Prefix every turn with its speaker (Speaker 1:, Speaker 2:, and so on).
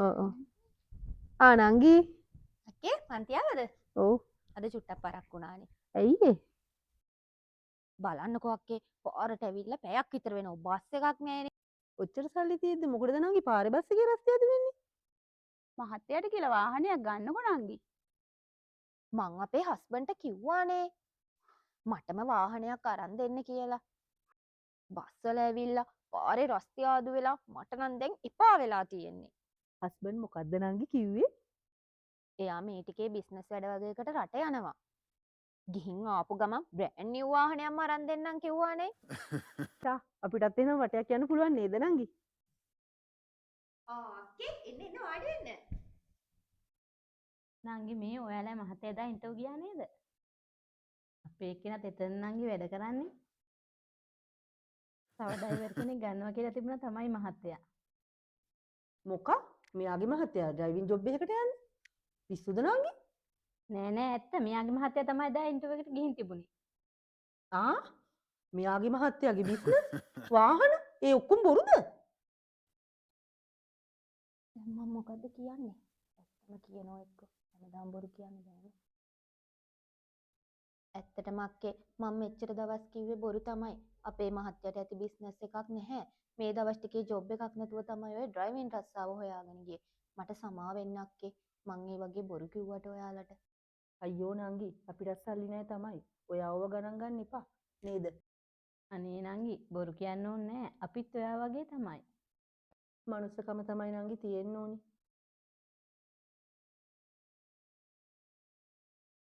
Speaker 1: ඔව් ඔව්. ආ නංගි.
Speaker 2: අක්කේ මන්තියාවද?
Speaker 1: ඔව්.
Speaker 2: අද චුට්ටක් පරක් වුණානේ.
Speaker 1: ඇයි ඒ?
Speaker 2: බලන්නකෝ අක්කේ පාරට ඇවිල්ලා පැයක් විතර වෙනවා. බස් එකක් නෑනේ.
Speaker 1: ඔච්චර සල්ලි තියෙද්දි මොකටද නංගි පාරේ බස් එකේ රස්තියද වෙන්නේ?
Speaker 3: මහත්තයාට කියලා වාහනයක් ගන්නකො නංගි.
Speaker 2: මං අපේ හස්බන්ඩ්ට කිව්වානේ. මටම වාහනයක් අරන් දෙන්න කියලා. බස් වල ඇවිල්ලා පාරේ රස්තිය ආදු වෙලා මට නම් දැන් එපා වෙලා තියෙන්නේ.
Speaker 1: හස්බන්ඩ් මොකද්ද නංගි කිව්වේ?
Speaker 2: එයා මේ ටිකේ බිස්නස් වැඩ වගේකට රට යනවා. ගිහින් ආපු ගමන් බ්‍රෑන්ඩ් නිව් වාහනයක්ම අරන් දෙන්නම් කිව්වානේ.
Speaker 1: තා අපිටත් එහෙනම් වටයක් යන්න පුළුවන් නේද නංගි?
Speaker 2: අක්කේ එන්න වාඩි වෙන්න.
Speaker 3: නංගි මේ ඔයාලා මහත්තයා එදා ඉන්ටර්වයුව ගියා නේද? අපේ එක්කෙනත් එතන නංගි වැඩ කරන්නේ. තව ඩ්‍රයිවර් කෙනෙක් ගන්නවා කියලා තිබුණා තමයි මහත්තයා.
Speaker 1: මොකක්? මෙයාගේ මහත්තයා ඩ්‍රයිවිං ජොබ් එකකට යන්නේ? පිස්සුද නංගි?
Speaker 3: නෑ නෑ ඇත්ත මෙයාගේ මහත්තයා තමයි එදා ඉන්ටර්වයුව එකට ගිහින් තිබුණේ.
Speaker 1: ආ? මෙයාගේ මහත්තයාගේ බිස්නස් වාහන ඒ ඔක්කොම බොරුද?
Speaker 2: දැන් මම මොකද්ද කියන්නේ? ඇත්තම කියනෝ එක්ක හැමදාම බොරු කියන්න බෑනේ. ඇත්තටම අක්කේ මම මෙච්චර දවස් කිව්වේ බොරු තමයි. අපේ මහත්තයාට ඇති බිස්නස් එකක් නැහැ. මේ දවස් ටිකේ ජොබ් එකක් නැතුව තමයි ඔය ඩ්‍රයිවිං රස්සාව හොයාගෙන ගියේ. මට සමා වෙන්න අක්කේ. මං ඒ වගේ බොරු කිව්වට ඔයාලට.
Speaker 1: අයියෝ නංගි අපිටත් සල්ලි නැහැ තමයි. ඔයාව ගණන් ගන්න එපා. නේද?
Speaker 3: අනේ නංගි බොරු කියන්න ඕනේ නෑ. අපිත් ඔයා වගේ තමයි.
Speaker 1: මනුස්සකම තමයි නංගි තියෙන්න ඕනි.